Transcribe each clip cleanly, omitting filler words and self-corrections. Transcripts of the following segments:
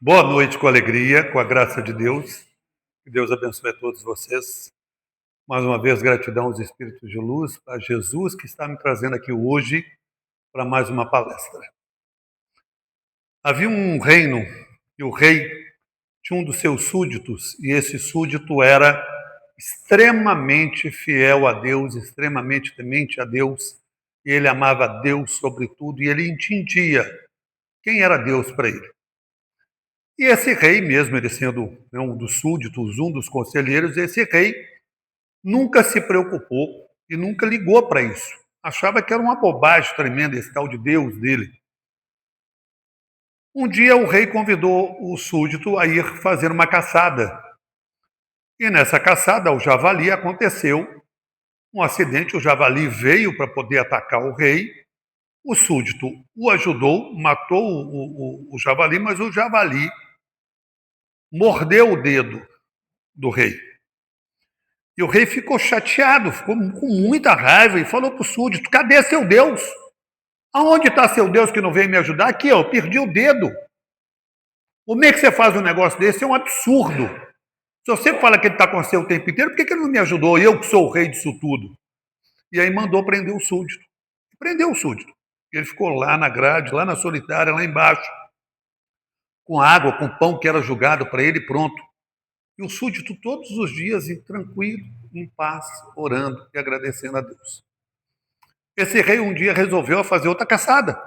Boa noite com alegria, com a graça de Deus. Que Deus abençoe a todos vocês. Mais uma vez, gratidão aos Espíritos de Luz, a Jesus que está me trazendo aqui hoje para mais uma palestra. Havia um reino e o rei tinha um dos seus súditos e esse súdito era extremamente fiel a Deus, extremamente temente a Deus e ele amava a Deus sobre tudo e ele entendia quem era Deus para ele. E esse rei, mesmo ele sendo um dos súditos, um dos conselheiros, esse rei nunca se preocupou e nunca ligou para isso. Achava que era uma bobagem tremenda esse tal de Deus dele. Um dia o rei convidou o súdito a ir fazer uma caçada. E nessa caçada, ao javali, aconteceu um acidente. O javali veio para poder atacar o rei. O súdito o ajudou, matou o javali, mas o javali mordeu o dedo do rei. E o rei ficou chateado, ficou com muita raiva e falou para o súdito: cadê seu Deus? Aonde está seu Deus que não veio me ajudar? Aqui, ó, eu perdi o dedo. Como é que você faz um negócio desse? É um absurdo. Se você fala que ele está com você o tempo inteiro, por que ele não me ajudou? Eu que sou o rei disso tudo. E aí mandou prender o súdito. Prendeu o súdito. Ele ficou lá na grade, lá na solitária, lá embaixo, com água, com pão que era jogado para ele, pronto. E o súdito todos os dias, tranquilo, em paz, orando e agradecendo a Deus. Esse rei um dia resolveu fazer outra caçada.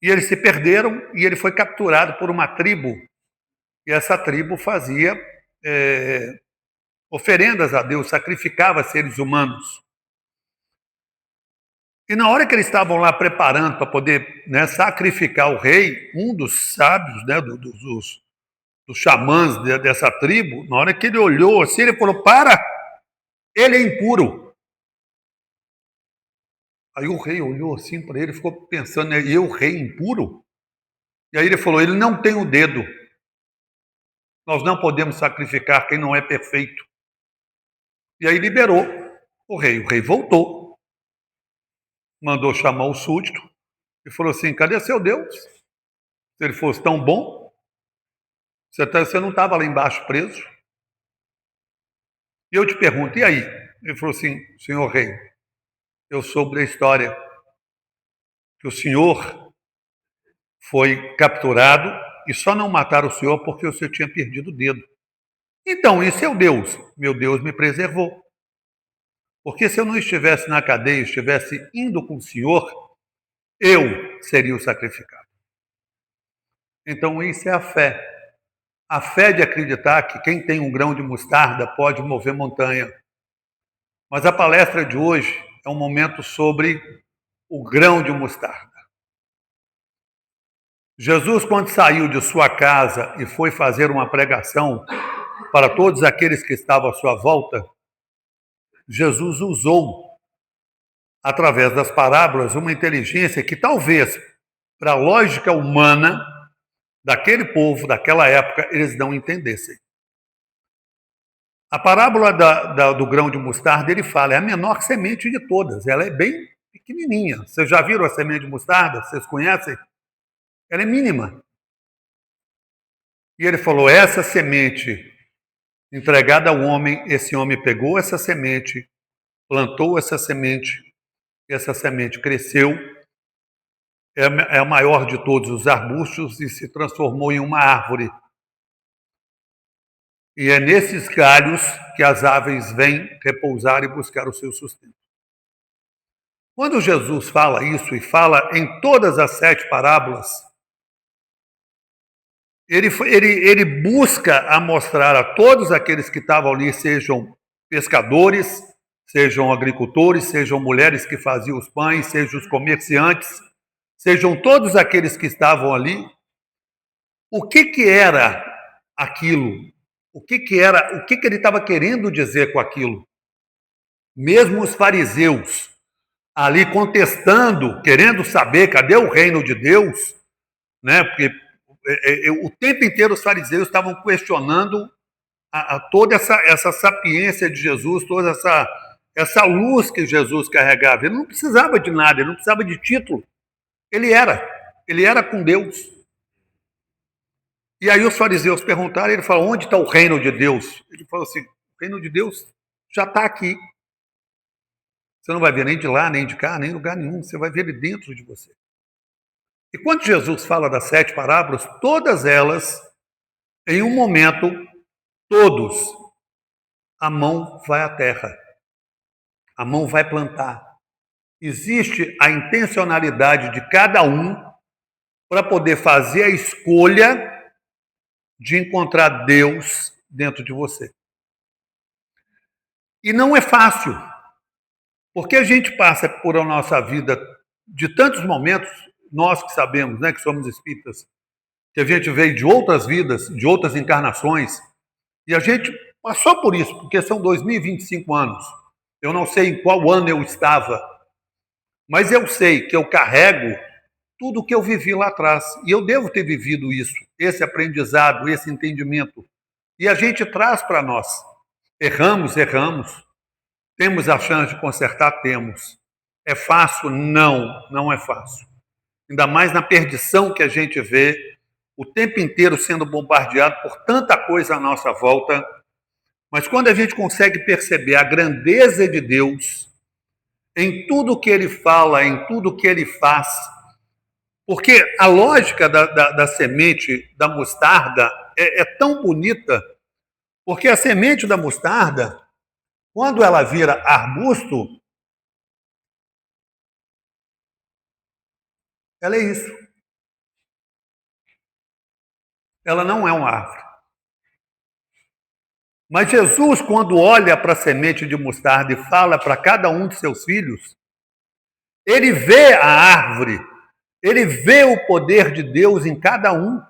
E eles se perderam e ele foi capturado por uma tribo. E essa tribo fazia oferendas a Deus, sacrificava seres humanos. E na hora que eles estavam lá preparando para poder sacrificar o rei, um dos sábios, dos xamãs dessa tribo, na hora que ele olhou assim, ele falou: para, ele é impuro. Aí o rei olhou assim para ele, ficou pensando: eu, rei impuro? E aí ele falou: ele não tem o dedo. Nós não podemos sacrificar quem não é perfeito. E aí liberou o rei. O rei voltou, mandou chamar o súdito e falou assim: cadê seu Deus? Se ele fosse tão bom, você não estava lá embaixo preso? E eu te pergunto, e aí? Ele falou assim: senhor rei, eu soube da história que o senhor foi capturado e só não mataram o senhor porque o senhor tinha perdido o dedo. Então, e seu Deus? Meu Deus me preservou. Porque se eu não estivesse na cadeia, estivesse indo com o senhor, eu seria o sacrificado. Então, isso é a fé. A fé de acreditar que quem tem um grão de mostarda pode mover montanha. Mas a palestra de hoje é um momento sobre o grão de mostarda. Jesus, quando saiu de sua casa e foi fazer uma pregação para todos aqueles que estavam à sua volta, Jesus usou, através das parábolas, uma inteligência que talvez, para a lógica humana daquele povo, daquela época, eles não entendessem. A parábola do grão de mostarda, ele fala, é a menor semente de todas, ela é bem pequenininha. Vocês já viram a semente de mostarda? Vocês conhecem? Ela é mínima. E ele falou, essa semente entregada ao homem, esse homem pegou essa semente, plantou essa semente, e essa semente cresceu, é a maior de todos os arbustos e se transformou em uma árvore. E é nesses galhos que as aves vêm repousar e buscar o seu sustento. Quando Jesus fala isso, e fala em todas as 7 parábolas, ele busca a mostrar a todos aqueles que estavam ali, sejam pescadores, sejam agricultores, sejam mulheres que faziam os pães, sejam os comerciantes, sejam todos aqueles que estavam ali, o que era aquilo? O que ele estava querendo dizer com aquilo? Mesmo os fariseus ali contestando, querendo saber cadê o reino de Deus, né? Porque o tempo inteiro os fariseus estavam questionando toda essa sapiência de Jesus, toda essa luz que Jesus carregava. Ele não precisava de nada, ele não precisava de título. Ele era com Deus. E aí os fariseus perguntaram, ele falou, onde está o reino de Deus? Ele falou assim, o reino de Deus já está aqui. Você não vai ver nem de lá, nem de cá, nem em lugar nenhum. Você vai ver ele dentro de você. E quando Jesus fala das 7 parábolas, todas elas, em um momento, todos, a mão vai à terra. A mão vai plantar. Existe a intencionalidade de cada um para poder fazer a escolha de encontrar Deus dentro de você. E não é fácil, porque a gente passa por a nossa vida de tantos momentos, nós que sabemos, né, que somos espíritas, que a gente veio de outras vidas, de outras encarnações, e a gente passou por isso, porque são 2025 anos. Eu não sei em qual ano eu estava, mas eu sei que eu carrego tudo o que eu vivi lá atrás. E eu devo ter vivido isso, esse aprendizado, esse entendimento. E a gente traz para nós. Erramos, erramos. Temos a chance de consertar? Temos. É fácil? Não, não é fácil. Ainda mais na perdição que a gente vê o tempo inteiro sendo bombardeado por tanta coisa à nossa volta. Mas quando a gente consegue perceber a grandeza de Deus em tudo que Ele fala, em tudo que Ele faz, porque a lógica da semente da mostarda é tão bonita, porque a semente da mostarda, quando ela vira arbusto, ela é isso. Ela não é uma árvore. Mas Jesus, quando olha para a semente de mostarda e fala para cada um de seus filhos, ele vê a árvore, ele vê o poder de Deus em cada um.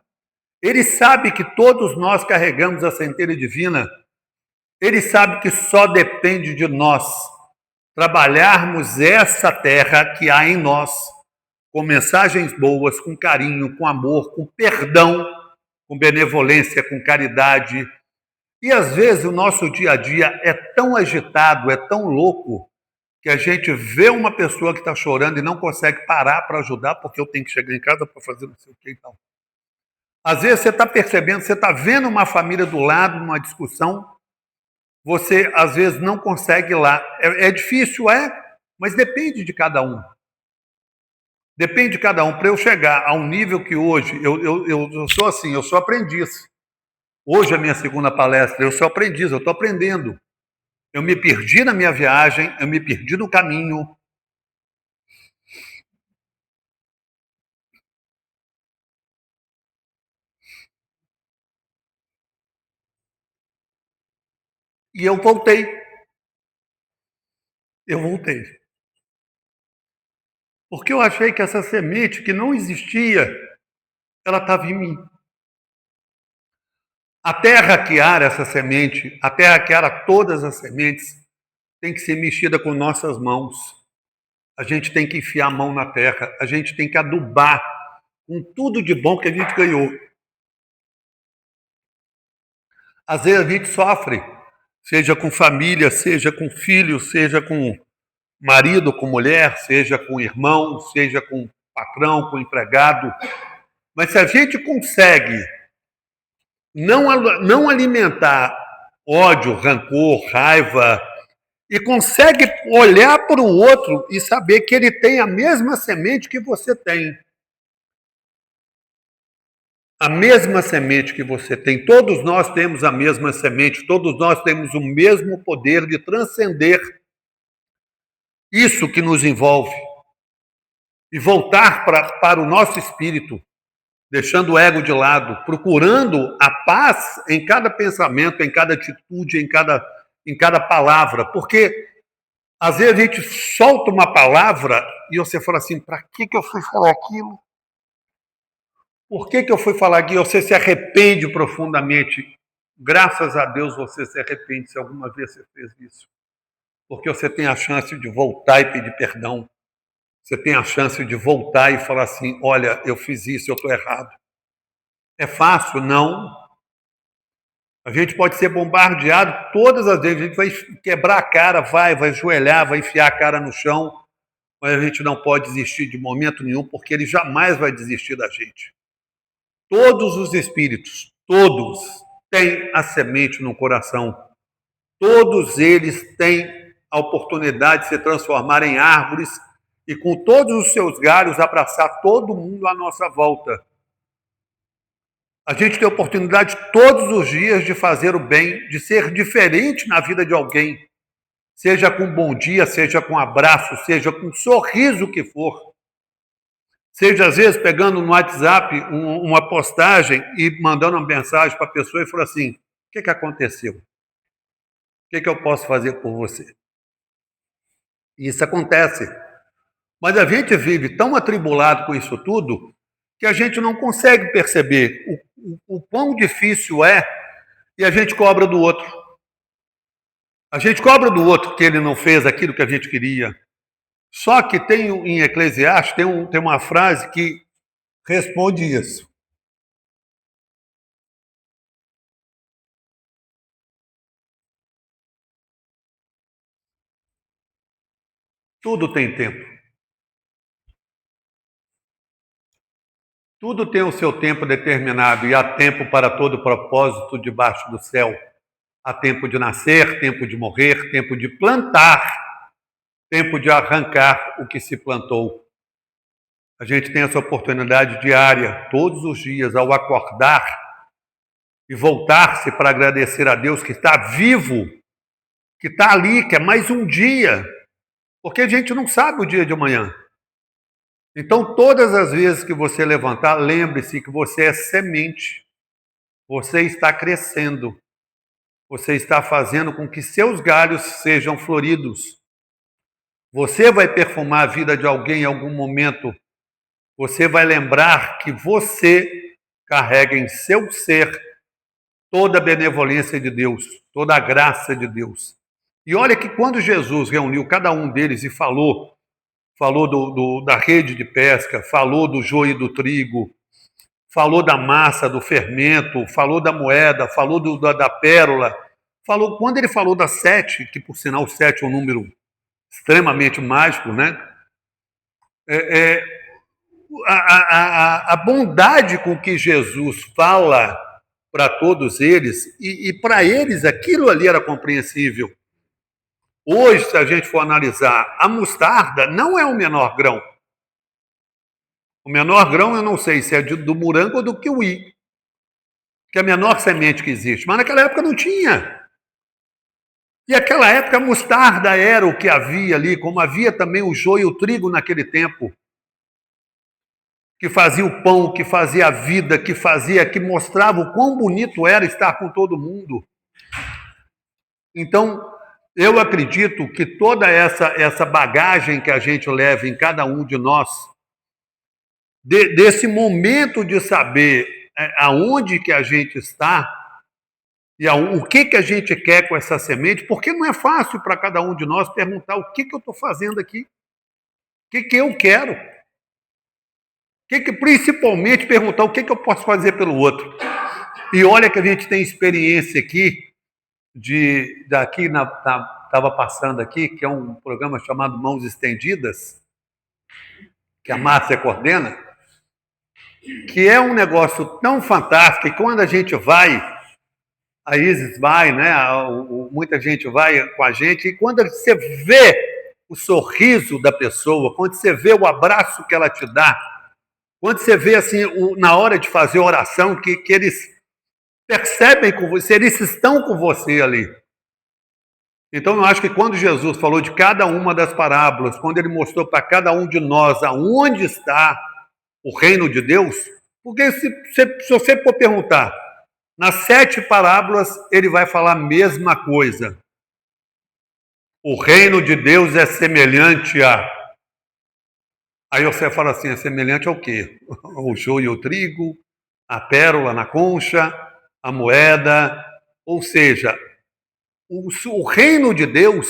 Ele sabe que todos nós carregamos a centelha divina. Ele sabe que só depende de nós trabalharmos essa terra que há em nós, com mensagens boas, com carinho, com amor, com perdão, com benevolência, com caridade. E às vezes o nosso dia a dia é tão agitado, é tão louco, que a gente vê uma pessoa que está chorando e não consegue parar para ajudar, porque eu tenho que chegar em casa para fazer não sei o que e tal. Às vezes você está percebendo, você está vendo uma família do lado, numa discussão, você às vezes não consegue ir lá. É difícil, mas depende de cada um. Depende de cada um. Para eu chegar a um nível que hoje, eu sou assim, eu sou aprendiz. Hoje é a minha segunda palestra, eu sou aprendiz, eu estou aprendendo. Eu me perdi na minha viagem, eu me perdi no caminho. E eu voltei. Eu voltei. Porque eu achei que essa semente que não existia, ela estava em mim. Até hackear essa semente, até hackear todas as sementes, tem que ser mexida com nossas mãos. A gente tem que enfiar a mão na terra, a gente tem que adubar com tudo de bom que a gente ganhou. Às vezes a gente sofre, seja com família, seja com filho, seja com marido, com mulher, seja com irmão, seja com patrão, com empregado. Mas se a gente consegue não alimentar ódio, rancor, raiva, e consegue olhar para o outro e saber que ele tem a mesma semente que você tem. A mesma semente que você tem. Todos nós temos a mesma semente, todos nós temos o mesmo poder de transcender isso que nos envolve e voltar para o nosso espírito, deixando o ego de lado, procurando a paz em cada pensamento, em cada atitude, em cada palavra, porque às vezes a gente solta uma palavra e você fala assim, para que eu fui falar aquilo? Por que eu fui falar aquilo? Você se arrepende profundamente. Graças a Deus você se arrepende se alguma vez você fez isso. Porque você tem a chance de voltar e pedir perdão. Você tem a chance de voltar e falar assim, olha, eu fiz isso, eu estou errado. É fácil? Não. A gente pode ser bombardeado todas as vezes, a gente vai quebrar a cara, vai ajoelhar, vai enfiar a cara no chão, mas a gente não pode desistir de momento nenhum, porque ele jamais vai desistir da gente. Todos os espíritos, todos, têm a semente no coração. Todos eles têm a oportunidade de se transformar em árvores e, com todos os seus galhos, abraçar todo mundo à nossa volta. A gente tem a oportunidade todos os dias de fazer o bem, de ser diferente na vida de alguém, seja com bom dia, seja com abraço, seja com sorriso que for. Seja, às vezes, pegando no WhatsApp uma postagem e mandando uma mensagem para a pessoa e falar assim: o que aconteceu? O que eu posso fazer por você? E isso acontece. Mas a gente vive tão atribulado com isso tudo que a gente não consegue perceber o quão difícil é, e a gente cobra do outro. A gente cobra do outro que ele não fez aquilo que a gente queria. Só que tem em Eclesiastes, tem uma frase que responde isso. Tudo tem tempo. Tudo tem o seu tempo determinado e há tempo para todo propósito debaixo do céu. Há tempo de nascer, tempo de morrer, tempo de plantar, tempo de arrancar o que se plantou. A gente tem essa oportunidade diária, todos os dias, ao acordar e voltar-se para agradecer a Deus que está vivo, que está ali, que é mais um dia, porque a gente não sabe o dia de amanhã. Então, todas as vezes que você levantar, lembre-se que você é semente, você está crescendo, você está fazendo com que seus galhos sejam floridos. Você vai perfumar a vida de alguém em algum momento. Você vai lembrar que você carrega em seu ser toda a benevolência de Deus, toda a graça de Deus. E olha que quando Jesus reuniu cada um deles e falou da rede de pesca, falou do joio e do trigo, falou da massa, do fermento, falou da moeda, falou da pérola, quando ele falou das 7, que por sinal 7 é um número extremamente mágico, né? É, a bondade com que Jesus fala para todos eles, e para eles aquilo ali era compreensível. Hoje, se a gente for analisar, a mostarda não é o menor grão. O menor grão eu não sei se é do morango ou do kiwi, que é a menor semente que existe, mas naquela época não tinha. E naquela época a mostarda era o que havia ali, como havia também o joio e o trigo naquele tempo, que fazia o pão, que fazia a vida, que mostrava o quão bonito era estar com todo mundo. Então, eu acredito que toda essa bagagem que a gente leva em cada um de nós, desse momento de saber aonde que a gente está e o que a gente quer com essa semente, porque não é fácil para cada um de nós perguntar o que eu estou fazendo aqui, o que eu quero, principalmente perguntar o que eu posso fazer pelo outro. E olha que a gente tem experiência aqui, estava passando aqui, que é um programa chamado Mãos Estendidas, que a Márcia coordena, que é um negócio tão fantástico, e quando a gente vai, a Isis vai, né? Muita gente vai com a gente, e quando você vê o sorriso da pessoa, quando você vê o abraço que ela te dá, quando você vê assim, na hora de fazer oração, que eles percebem com você, eles estão com você ali. Então, eu acho que quando Jesus falou de cada uma das parábolas, quando ele mostrou para cada um de nós aonde está o reino de Deus, porque se você for perguntar, nas 7 parábolas ele vai falar a mesma coisa. O reino de Deus é semelhante a... Aí você fala assim, é semelhante ao quê? O joio e o trigo, a pérola na concha, a moeda, ou seja, o reino de Deus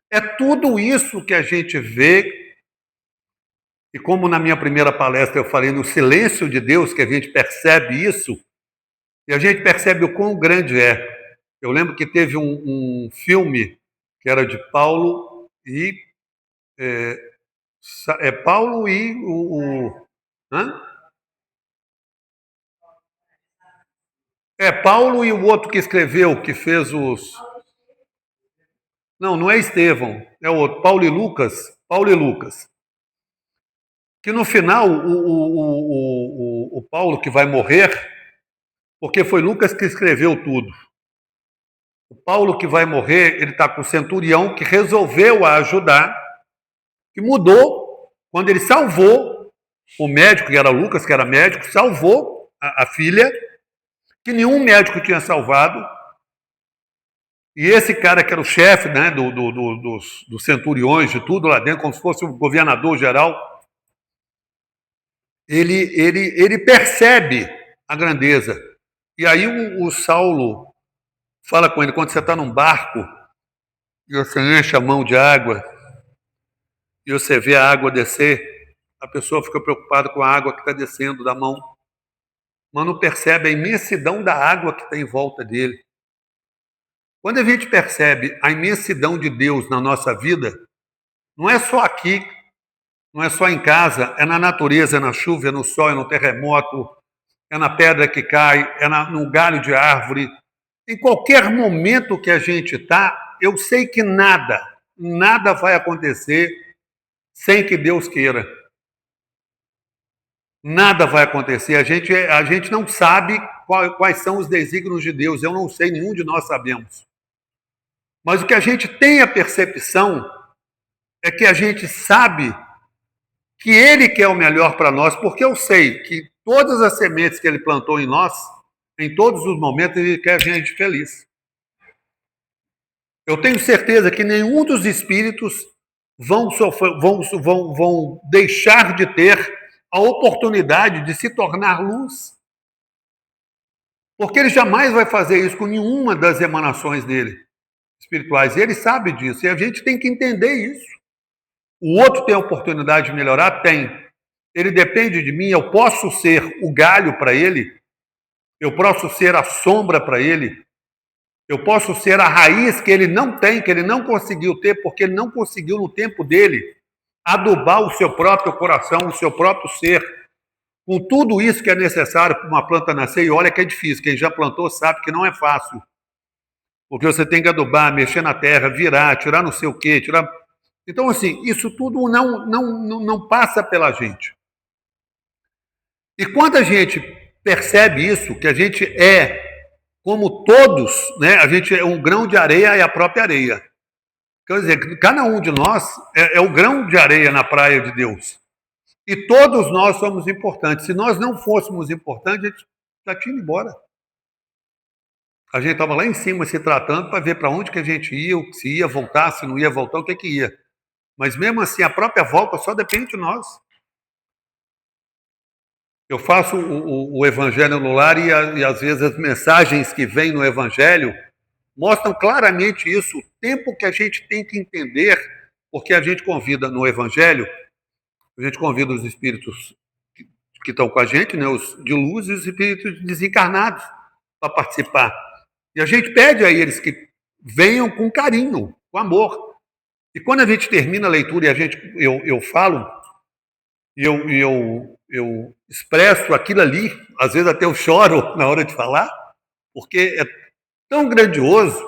é tudo isso que a gente vê, e como na minha primeira palestra eu falei no silêncio de Deus, que a gente percebe isso, e a gente percebe o quão grande é. Eu lembro que teve um filme que era de Paulo e... Paulo e hã? É Paulo e o outro que escreveu, que fez os... Não, não é Estevão, é o outro, Paulo e Lucas. Paulo e Lucas. Que no final, o Paulo que vai morrer, porque foi Lucas que escreveu tudo. O Paulo que vai morrer, ele está com o centurião que resolveu a ajudar, que mudou, quando ele salvou o médico, que era Lucas, que era médico, salvou a filha, que nenhum médico tinha salvado. E esse cara que era o chefe, né, dos centuriões, de tudo lá dentro, como se fosse o governador geral, ele percebe a grandeza. E aí o Saulo fala com ele, quando você está num barco e você enche a mão de água e você vê a água descer, a pessoa fica preocupada com a água que está descendo da mão, mas não percebe a imensidão da água que está em volta dele. Quando a gente percebe a imensidão de Deus na nossa vida, não é só aqui, não é só em casa, é na natureza, é na chuva, é no sol, é no terremoto, é na pedra que cai, no galho de árvore. Em qualquer momento que a gente está, eu sei que nada vai acontecer sem que Deus queira. Nada vai acontecer. A gente não sabe quais são os desígnios de Deus. Eu não sei, nenhum de nós sabemos. Mas o que a gente tem a percepção é que a gente sabe que Ele quer o melhor para nós, porque eu sei que todas as sementes que Ele plantou em nós, em todos os momentos, Ele quer a gente feliz. Eu tenho certeza que nenhum dos espíritos vão deixar de ter a oportunidade de se tornar luz. Porque ele jamais vai fazer isso com nenhuma das emanações dele, espirituais. E ele sabe disso, e a gente tem que entender isso. O outro tem a oportunidade de melhorar? Tem. Ele depende de mim, eu posso ser o galho para ele, eu posso ser a sombra para ele, eu posso ser a raiz que ele não tem, que ele não conseguiu ter, porque ele não conseguiu no tempo dele adubar o seu próprio coração, o seu próprio ser, com tudo isso que é necessário para uma planta nascer. E olha que é difícil, quem já plantou sabe que não é fácil, porque você tem que adubar, mexer na terra, virar, tirar não sei o quê, tirar... Então, assim, isso tudo não passa pela gente. E quando a gente percebe isso, que a gente é como todos, né? A gente é um grão de areia e a própria areia. Quer dizer, cada um de nós é o grão de areia na praia de Deus. E todos nós somos importantes. Se nós não fôssemos importantes, a gente já tinha ido embora. A gente estava lá em cima se tratando para ver para onde que a gente ia, se ia voltar, se não ia voltar, o que que ia. Mas mesmo assim, a própria volta só depende de nós. Eu faço o Evangelho no Lar e às vezes as mensagens que vêm no Evangelho mostram claramente isso, o tempo que a gente tem que entender, porque a gente convida no Evangelho, a gente convida os espíritos que estão com a gente, né, os de luz e os espíritos desencarnados para participar. E a gente pede a eles que venham com carinho, com amor. E quando a gente termina a leitura e eu falo, e eu expresso aquilo ali, às vezes até eu choro na hora de falar, porque é tão grandioso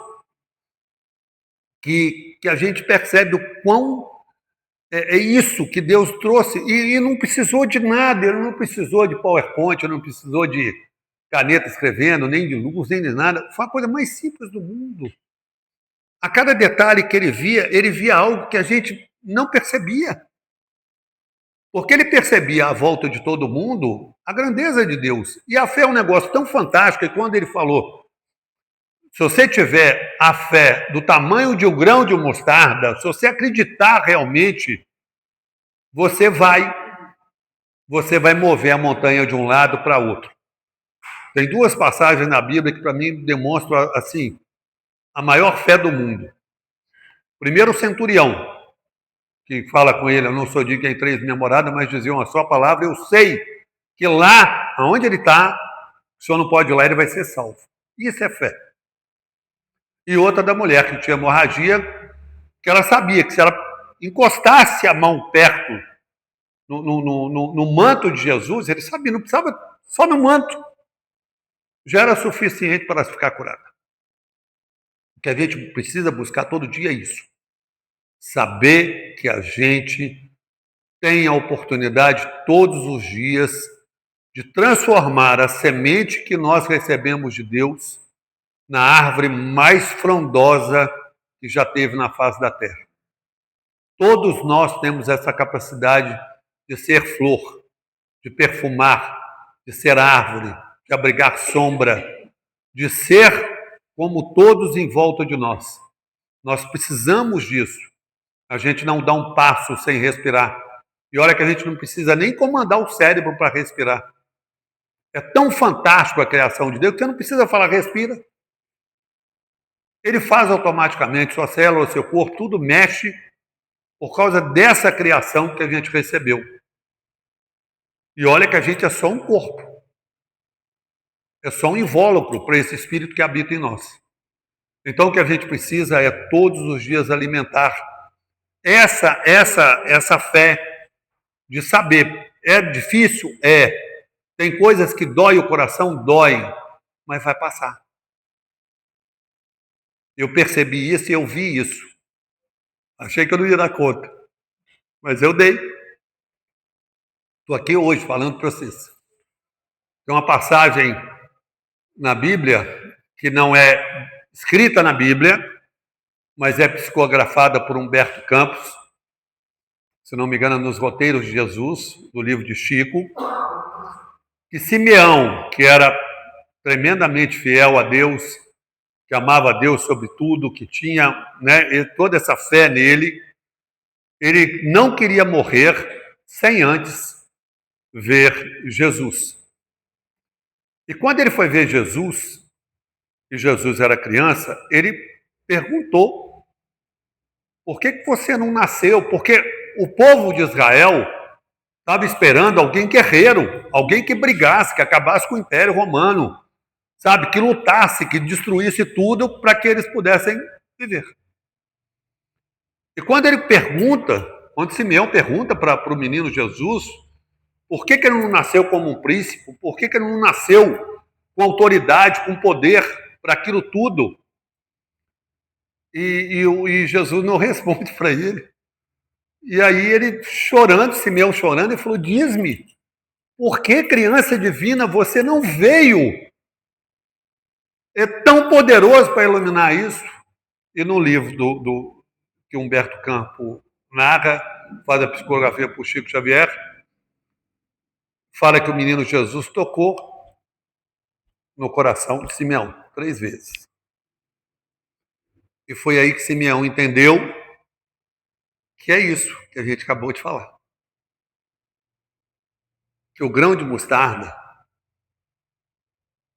que a gente percebe o quão é isso que Deus trouxe, e não precisou de nada, ele não precisou de PowerPoint, não precisou de caneta escrevendo, nem de luz, nem de nada, foi a coisa mais simples do mundo. A cada detalhe que ele via algo que a gente não percebia. Porque ele percebia à volta de todo mundo a grandeza de Deus. E a fé é um negócio tão fantástico que quando ele falou, se você tiver a fé do tamanho de um grão de mostarda, se você acreditar realmente, você vai mover a montanha de um lado para outro. Tem duas passagens na Bíblia que para mim demonstram assim a maior fé do mundo. Primeiro, o centurião, que fala com ele, eu não sou de quem três minha morada, mas dizia uma só palavra, eu sei que lá, onde ele está, o senhor não pode ir lá, ele vai ser salvo. Isso é fé. E outra da mulher que tinha hemorragia, que ela sabia que se ela encostasse a mão perto no manto de Jesus, ele sabia, não precisava, só no manto, já era suficiente para ficar curada. O que a gente precisa buscar todo dia é isso. Saber que a gente tem a oportunidade todos os dias de transformar a semente que nós recebemos de Deus na árvore mais frondosa que já teve na face da terra. Todos nós temos essa capacidade de ser flor, de perfumar, de ser árvore, de abrigar sombra, de ser como todos em volta de nós. Nós precisamos disso. A gente não dá um passo sem respirar. E olha que a gente não precisa nem comandar o cérebro para respirar. É tão fantástico a criação de Deus que você não precisa falar, respira. Ele faz automaticamente, sua célula, seu corpo, tudo mexe por causa dessa criação que a gente recebeu. E olha que a gente é só um corpo. É só um invólucro para esse espírito que habita em nós. Então o que a gente precisa é todos os dias alimentar essa fé de saber. É difícil? É. Tem coisas que dói o coração? Dói, mas vai passar. Eu percebi isso e eu vi isso. Achei que eu não ia dar conta, mas eu dei. Estou aqui hoje falando para vocês. Tem uma passagem na Bíblia que não é escrita na Bíblia, mas é psicografada por Humberto Campos, se não me engano, nos Roteiros de Jesus, do livro de Chico, que Simeão, que era tremendamente fiel a Deus, que amava a Deus sobre tudo, que tinha, né, toda essa fé nele, ele não queria morrer sem antes ver Jesus. E quando ele foi ver Jesus, e Jesus era criança, ele perguntou: por que você não nasceu? Porque o povo de Israel estava esperando alguém guerreiro, alguém que brigasse, que acabasse com o Império Romano, sabe, que lutasse, que destruísse tudo para que eles pudessem viver. E quando ele pergunta, quando Simeão pergunta para o menino Jesus, por que ele não nasceu como um príncipe, por que ele não nasceu com autoridade, com poder para aquilo tudo, e Jesus não responde para ele. E aí ele chorando, Simeão chorando, ele falou: diz-me, por que, criança divina, você não veio? É tão poderoso para iluminar isso. E no livro que Humberto Campos narra, faz a psicografia por Chico Xavier, fala que o menino Jesus tocou no coração de Simeão 3 vezes. E foi aí que Simeão entendeu que é isso que a gente acabou de falar. Que o grão de mostarda,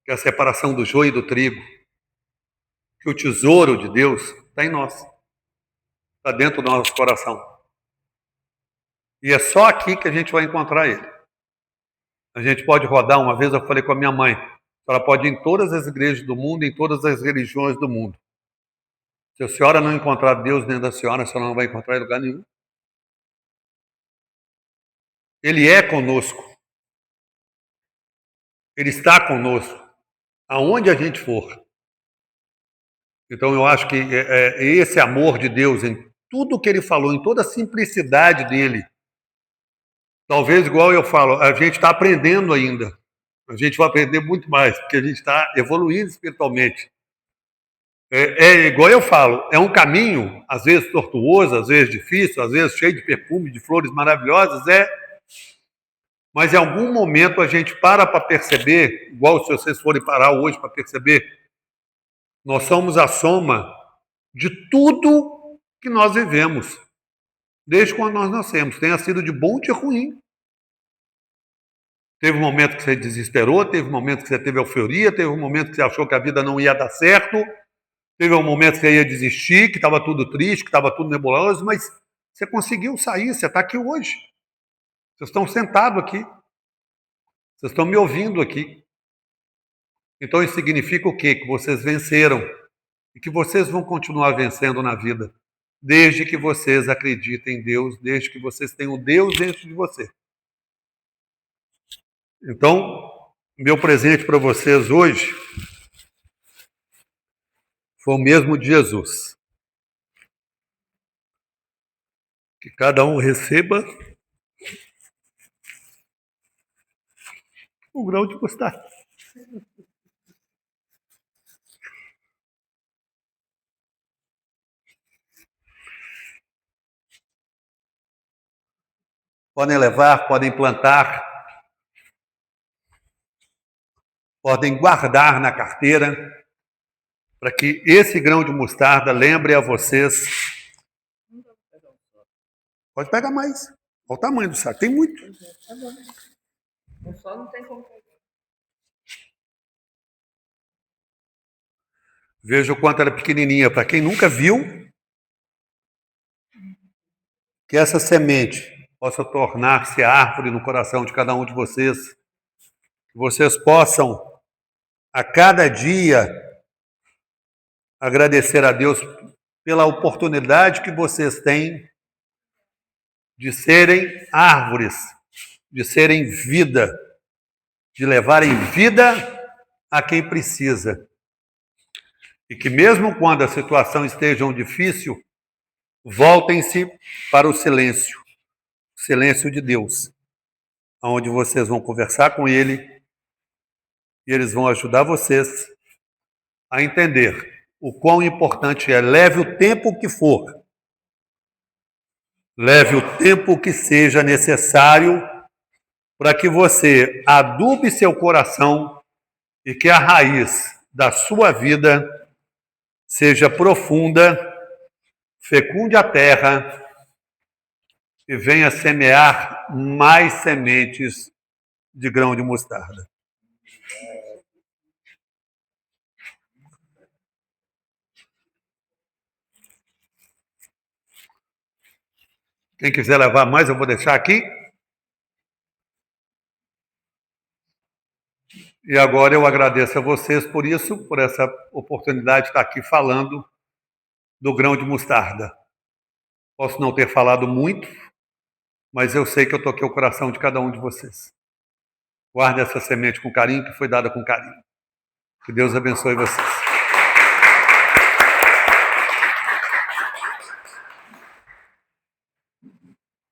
que é a separação do joio e do trigo, que o tesouro de Deus está em nós, está dentro do nosso coração. E é só aqui que a gente vai encontrar ele. A gente pode rodar, uma vez eu falei com a minha mãe, ela pode ir em todas as igrejas do mundo, em todas as religiões do mundo. Se a senhora não encontrar Deus dentro da senhora, a senhora não vai encontrar em lugar nenhum. Ele é conosco. Ele está conosco, aonde a gente for. Então eu acho que esse amor de Deus, em tudo que ele falou, em toda a simplicidade dele, talvez, igual eu falo, a gente está aprendendo ainda. A gente vai aprender muito mais, porque a gente está evoluindo espiritualmente. Igual eu falo, é um caminho, às vezes tortuoso, às vezes difícil, às vezes cheio de perfume, de flores maravilhosas, mas em algum momento a gente para perceber, igual se vocês forem parar hoje para perceber, nós somos a soma de tudo que nós vivemos, desde quando nós nascemos, tenha sido de bom ou de ruim. Teve um momento que você desesperou, teve um momento que você teve euforia, teve um momento que você achou que a vida não ia dar certo, teve um momento que você ia desistir, que estava tudo triste, que estava tudo nebuloso, mas você conseguiu sair, você está aqui hoje. Vocês estão sentados aqui. Vocês estão me ouvindo aqui. Então isso significa o quê? Que vocês venceram e que vocês vão continuar vencendo na vida, desde que vocês acreditem em Deus, desde que vocês tenham Deus dentro de você. Então, Meu presente para vocês hoje foi o mesmo de Jesus. Que cada um receba um grão de mostarda. Podem levar, podem plantar, podem guardar na carteira, para que esse grão de mostarda lembre a vocês. Pode pegar mais. Olha o tamanho do saco, tem muito. Tá bom. O sol não tem como pegar. Veja o quanto ela é pequenininha. Para quem nunca viu, que essa semente possa tornar-se árvore no coração de cada um de vocês. Que vocês possam, a cada dia, agradecer a Deus pela oportunidade que vocês têm de serem árvores, de serem vida, de levarem vida a quem precisa. E que mesmo quando a situação esteja difícil, voltem-se para o silêncio de Deus, onde vocês vão conversar com Ele e eles vão ajudar vocês a entender o quão importante é. Leve o tempo que for, leve o tempo que seja necessário para que você adube seu coração e que a raiz da sua vida seja profunda, fecunde a terra e venha semear mais sementes de grão de mostarda. Quem quiser levar mais, eu vou deixar aqui. E agora eu agradeço a vocês por isso, por essa oportunidade de estar aqui falando do grão de mostarda. Posso não ter falado muito, mas eu sei que eu toquei o coração de cada um de vocês. Guarde essa semente com carinho, que foi dada com carinho. Que Deus abençoe vocês.